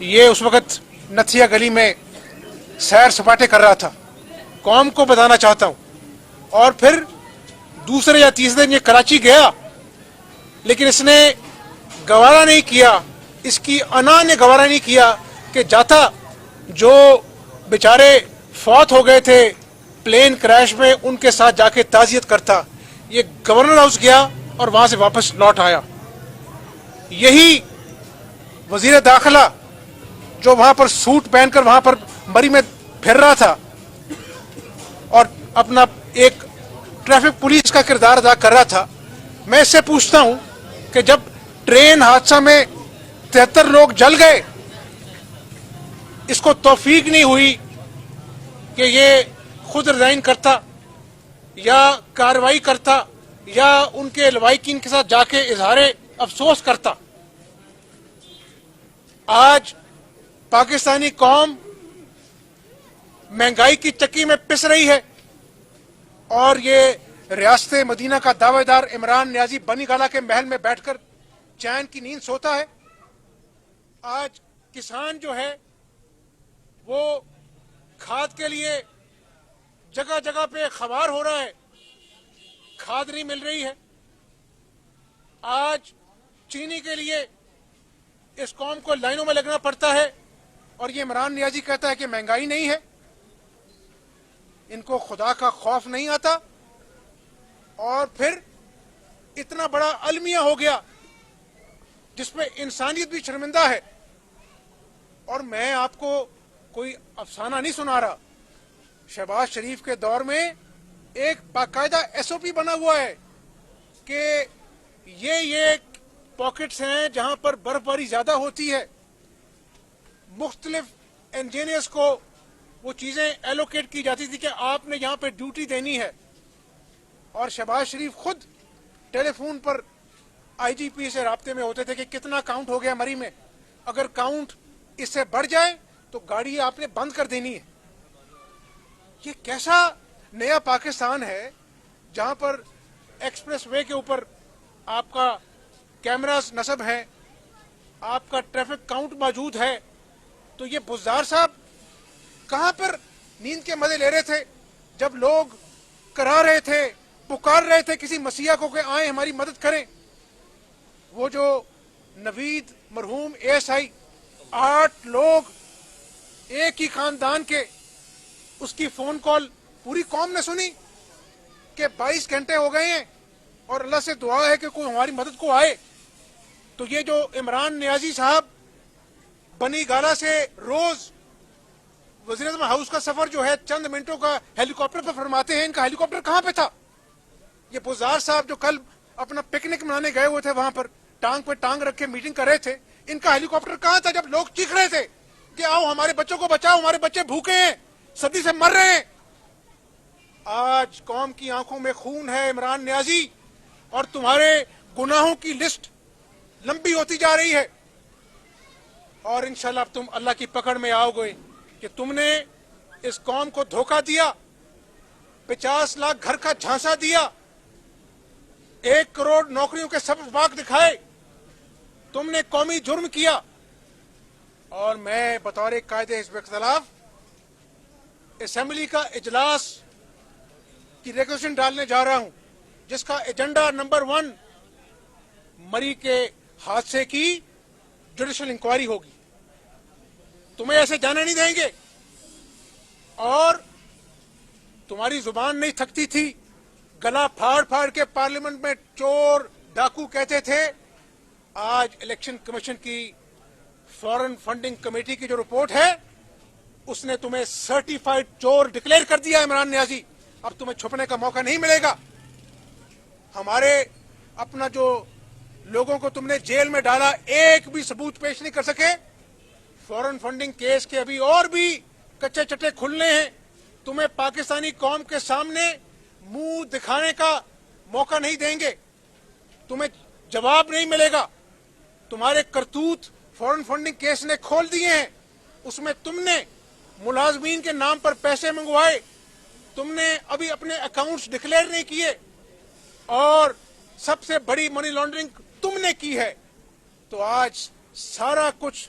یہ اس وقت نتھیا گلی میں سیر سپاٹے کر رہا تھا. قوم کو بتانا چاہتا ہوں. اور پھر دوسرے یا تیسرے دن یہ کراچی گیا, لیکن اس نے گوارا نہیں کیا, اس کی انا نے گوارا نہیں کیا کہ جاتا جو بیچارے فوت ہو گئے تھے پلین کریش میں ان کے ساتھ جا کے تعزیت کرتا. یہ گورنر ہاؤس گیا اور وہاں سے واپس لوٹ آیا. یہی وزیر داخلہ جو وہاں پر سوٹ پہن کر وہاں پر مری میں پھر رہا تھا اور اپنا ایک ٹریفک پولیس کا کردار ادا کر رہا تھا, میں اس سے پوچھتا ہوں کہ جب ٹرین حادثہ میں 73 لوگ جل گئے, اس کو توفیق نہیں ہوئی کہ یہ خود ریزائن کرتا یا کارروائی کرتا یا ان کے لوائقین کے ساتھ جا کے اظہار افسوس کرتا. آج پاکستانی قوم مہنگائی کی چکی میں پس رہی ہے اور یہ ریاست مدینہ کا دعوے دار عمران نیازی بنی گالہ کے محل میں بیٹھ کر چین کی نیند سوتا ہے. آج کسان جو ہے وہ کھاد کے لیے جگہ جگہ پہ خوار ہو رہا ہے, کھاد نہیں مل رہی ہے. آج چینی کے لیے اس قوم کو لائنوں میں لگنا پڑتا ہے اور یہ عمران نیازی کہتا ہے کہ مہنگائی نہیں ہے. ان کو خدا کا خوف نہیں آتا اور پھر اتنا بڑا المیہ ہو گیا جس پہ انسانیت بھی شرمندہ ہے. اور میں آپ کو کوئی افسانہ نہیں سنا رہا, شہباز شریف کے دور میں ایک باقاعدہ SOP بنا ہوا ہے کہ یہ پاکٹس ہیں جہاں پر برف باری زیادہ ہوتی ہے, مختلف انجینئرز کو وہ چیزیں ایلوکیٹ کی جاتی تھی کہ آپ نے یہاں پہ ڈیوٹی دینی ہے. اور شہباز شریف خود ٹیلی فون پر IGP سے رابطے میں ہوتے تھے کہ کتنا کاؤنٹ ہو گیا مری میں, اگر کاؤنٹ اس سے بڑھ جائے تو گاڑی آپ نے بند کر دینی ہے. یہ کیسا نیا پاکستان ہے جہاں پر ایکسپریس وے کے اوپر آپ کا کیمراز نصب ہیں, آپ کا ٹریفک کاؤنٹ موجود ہے. تو یہ بزدار صاحب کہاں پر نیند کے مزے لے رہے تھے جب لوگ کرا رہے تھے, پکار رہے تھے کسی مسیحا کو کہ آئیں ہماری مدد کریں. وہ جو نوید مرحوم ASI 8 لوگ ایک ہی خاندان کے, اس کی فون کال پوری قوم نے سنی کہ 22 گھنٹے ہو گئے ہیں اور اللہ سے دعا ہے کہ کوئی ہماری مدد کو آئے. تو یہ جو عمران نیازی صاحب بنی گالہ سے روز وزیر اعظم ہاؤس کا سفر جو ہے چند منٹوں کا ہیلی کاپٹر پہ فرماتے ہیں, ان کا ہیلی کاپٹر کہاں پہ تھا؟ یہ بزدار صاحب جو کل اپنا پکنک منانے گئے ہوئے تھے وہاں پر ٹانگ پہ ٹانگ رکھ کے میٹنگ کر رہے تھے, ان کا ہیلی کاپٹر کہاں تھا جب لوگ چیخ رہے تھے کہ آؤ ہمارے بچوں کو بچاؤ, ہمارے بچے بھوکے ہیں, سردی سے مر رہے ہیں. آج قوم کی آنکھوں میں خون ہے عمران نیازی, اور تمہارے گناہوں کی لسٹ لمبی ہوتی جا رہی ہے. اور انشاءاللہ اب تم اللہ کی پکڑ میں آؤ گے کہ تم نے اس قوم کو دھوکہ دیا, 50 لاکھ گھر کا جھانسا دیا, 1 کروڑ نوکریوں کے سبز باغ دکھائے, تم نے قومی جرم کیا. اور میں بطور قائد حزب اختلاف اسمبلی کا اجلاس کی ریزولوشن ڈالنے جا رہا ہوں جس کا ایجنڈا نمبر 1 مری کے حادثے کی جوڈیشل انکوائری ہوگی. تمہیں ایسے جانے نہیں دیں گے. اور تمہاری زبان نہیں تھکتی تھی, گلا پھاڑ پھاڑ کے پارلیمنٹ میں چور ڈاکو کہتے تھے. آج الیکشن کمیشن کی فورن فنڈنگ کمیٹی کی جو رپورٹ ہے اس نے تمہیں سرٹیفائیڈ چور ڈکلیئر کر دیا عمران نیازی. اب تمہیں چھپنے کا موقع نہیں ملے گا. ہمارے اپنا جو لوگوں کو تم نے جیل میں ڈالا ایک بھی ثبوت پیش نہیں کر سکے. فورن فنڈنگ کیس کے ابھی اور بھی کچے چٹے کھلنے ہیں. تمہیں پاکستانی قوم کے سامنے منہ دکھانے کا موقع نہیں دیں گے, تمہیں جواب نہیں ملے گا. تمہارے کرتوت فورن فنڈنگ کیس نے کھول دیے ہیں. اس میں تم نے ملازمین کے نام پر پیسے منگوائے, تم نے ابھی اپنے اکاؤنٹس ڈکلیئر نہیں کیے, اور سب سے بڑی منی لانڈرنگ تم نے کی ہے. تو آج سارا کچھ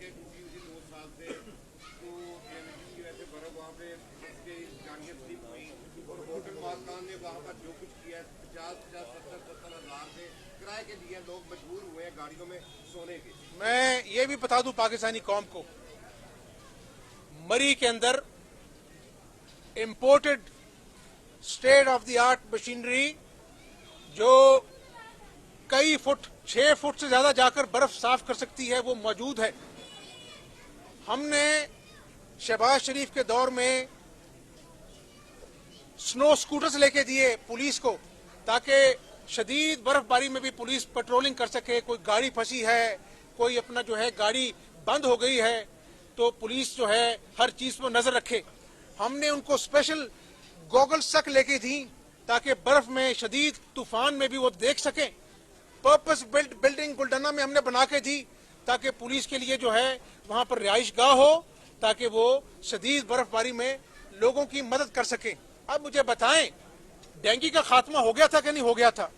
کہ اسی 2 سال سے تو جس کی وجہ سے برف وہاں پہ پھنس گئی، گاڑیاں سلپ ہوئی اور ہوٹل مالکان نے وہاں پر جو کچھ کیا 50-50 70-70 ہزار سے کرائے کے لیے لوگ مجبور ہوئے ہیں گاڑیوں میں سونے کے. میں یہ بھی بتا دوں پاکستانی قوم کو، مری کے اندر imported state of the art machinery جو کئی فٹ 6 فٹ سے زیادہ جا کر برف صاف کر سکتی ہے وہ موجود ہے. ہم نے شہباز شریف کے دور میں سنو سکوٹرز لے کے دیے پولیس کو تاکہ شدید برف باری میں بھی پولیس پٹرولنگ کر سکے. کوئی گاڑی پھنسی ہے، کوئی اپنا جو ہے گاڑی بند ہو گئی ہے تو پولیس جو ہے ہر چیز پر نظر رکھے. ہم نے ان کو اسپیشل گوگلز تک لے کے دیں تاکہ برف میں شدید طوفان میں بھی وہ دیکھ سکیں. پرپس بلڈ بلڈنگ گلڈنا میں ہم نے بنا کے دی تاکہ پولیس کے لیے جو ہے وہاں پر رہائش گاہ ہو تاکہ وہ شدید برف باری میں لوگوں کی مدد کر سکیں. اب مجھے بتائیں ڈینگی کا خاتمہ ہو گیا تھا کہ نہیں ہو گیا تھا؟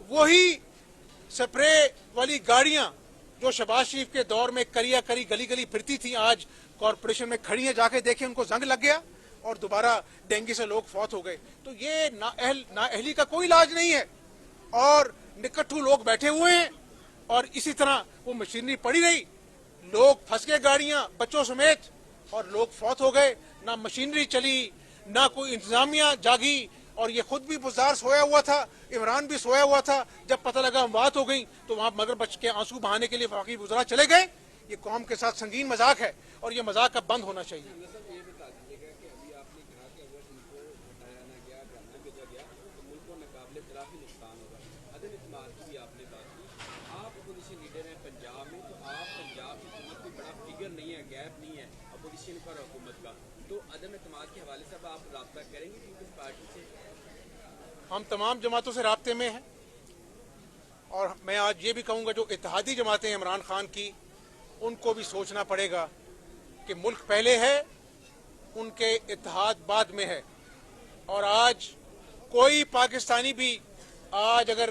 وہی سپرے والی گاڑیاں جو شہباز شریف کے دور میں کریا کری گلی گلی پھرتی تھیں آج کارپوریشن میں کھڑی ہیں، جا کے دیکھیں ان کو زنگ لگ گیا اور دوبارہ ڈینگی سے لوگ فوت ہو گئے. تو یہ نااہلی کا کوئی علاج نہیں ہے اور نکٹھو لوگ بیٹھے ہوئے ہیں اور اسی طرح وہ مشینری پڑی رہی، لوگ پھنس گئے گاڑیاں بچوں سمیت اور لوگ فوت ہو گئے. نہ مشینری چلی، نہ کوئی انتظامیہ جاگی اور یہ خود بھی بزدار سویا ہوا تھا، عمران بھی سویا ہوا تھا. جب پتہ لگا اموات ہو گئی تو وہاں مگر بچ کے آنسو بہانے کے لیے وفاقی وزراء چلے گئے. یہ قوم کے ساتھ سنگین مذاق ہے اور یہ مذاق اب بند ہونا چاہیے. نہیں ہے، گیپ نہیں ہے اپوزیشن پر حکومت کا، تو عدم اعتماد کے حوالے سے آپ رابطہ کریں گے پیپلز پارٹی سے؟ ہم تمام جماعتوں سے رابطے میں ہیں اور میں آج یہ بھی کہوں گا جو اتحادی جماعتیں ہیں عمران خان کی ان کو بھی سوچنا پڑے گا کہ ملک پہلے ہے، ان کے اتحاد بعد میں ہے. اور آج کوئی پاکستانی بھی آج اگر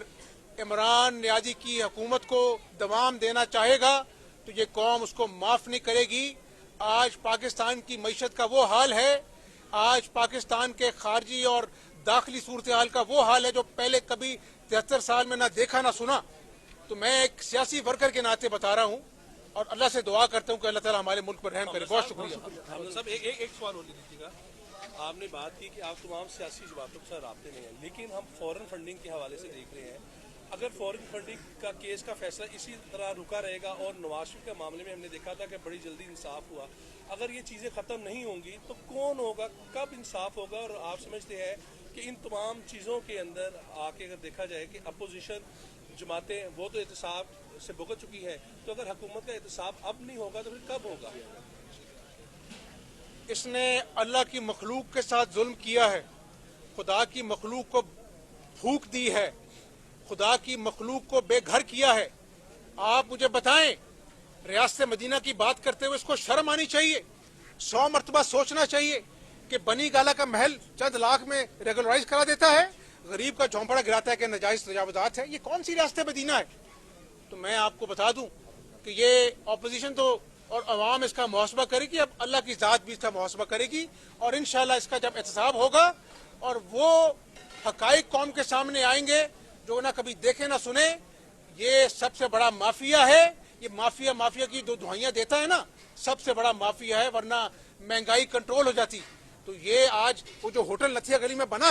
عمران نیازی کی حکومت کو دوام دینا چاہے گا تو یہ قوم اس کو معاف نہیں کرے گی. آج پاکستان کی معیشت کا وہ حال ہے، آج پاکستان کے خارجی اور داخلی صورتحال کا وہ حال ہے جو پہلے کبھی 73 سال میں نہ دیکھا نہ سنا. تو میں ایک سیاسی ورکر کے ناطے بتا رہا ہوں اور اللہ سے دعا کرتا ہوں کہ اللہ تعالیٰ ہمارے ملک پر رحم کرے. بہت شکریہ. صاحب ایک سوال اور لے لیجیے گا. آپ نے بات کی کہ آپ تمام سیاسی جماعتوں کے ساتھ رابطے میں ہیں، لیکن ہم فورن فنڈنگ کے حوالے سے دیکھ رہے ہیں اگر فورن فنڈنگ کا کیس کا فیصلہ اسی طرح رکا رہے گا اور نواز شریف کے معاملے میں ہم نے دیکھا تھا کہ بڑی جلدی انصاف ہوا، اگر یہ چیزیں ختم نہیں ہوں گی تو کون ہوگا، کب انصاف ہوگا؟ اور آپ سمجھتے ہیں کہ ان تمام چیزوں کے اندر آ کے اگر دیکھا جائے کہ اپوزیشن جماعتیں وہ تو احتساب سے بھگت چکی ہے، تو اگر حکومت کا احتساب اب نہیں ہوگا تو پھر کب ہوگا؟ اس نے اللہ کی مخلوق کے ساتھ ظلم کیا ہے، خدا کی مخلوق کو بھوک دی ہے، خدا کی مخلوق کو بے گھر کیا ہے. آپ مجھے بتائیں ریاست مدینہ کی بات کرتے ہوئے اس کو شرم آنی چاہیے، 100 مرتبہ سوچنا چاہیے کہ بنی گالا کا محل چند لاکھ میں ریگولرائز کرا دیتا ہے، غریب کا جھونپڑا گراتا ہے کہ ناجائز تجاوزات ہے. یہ کون سی ریاست مدینہ ہے؟ تو میں آپ کو بتا دوں کہ یہ اپوزیشن تو اور عوام اس کا محاسبہ کرے گی، اب اللہ کی ذات بھی اس کا محاسبہ کرے گی اور انشاءاللہ اس کا جب احتساب ہوگا اور وہ حقائق قوم کے سامنے آئیں گے جو نہ کبھی دیکھے نہ سنے. یہ سب سے بڑا مافیا ہے، یہ مافیا کی دو دہائیاں دیتا ہے نا، سب سے بڑا مافیا ہے، ورنہ مہنگائی کنٹرول ہو جاتی. تو یہ آج وہ جو ہوٹل نتھیا گلی میں بن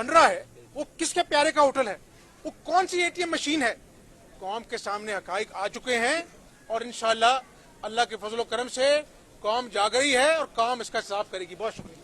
رہا ہے وہ کس کے پیارے کا ہوٹل ہے؟ وہ کون سی ATM مشین ہے؟ قوم کے سامنے حقائق آ چکے ہیں اور انشاءاللہ اللہ کے فضل و کرم سے قوم جاگ رہی ہے اور قوم اس کا حساب کرے گی. بہت شکریہ.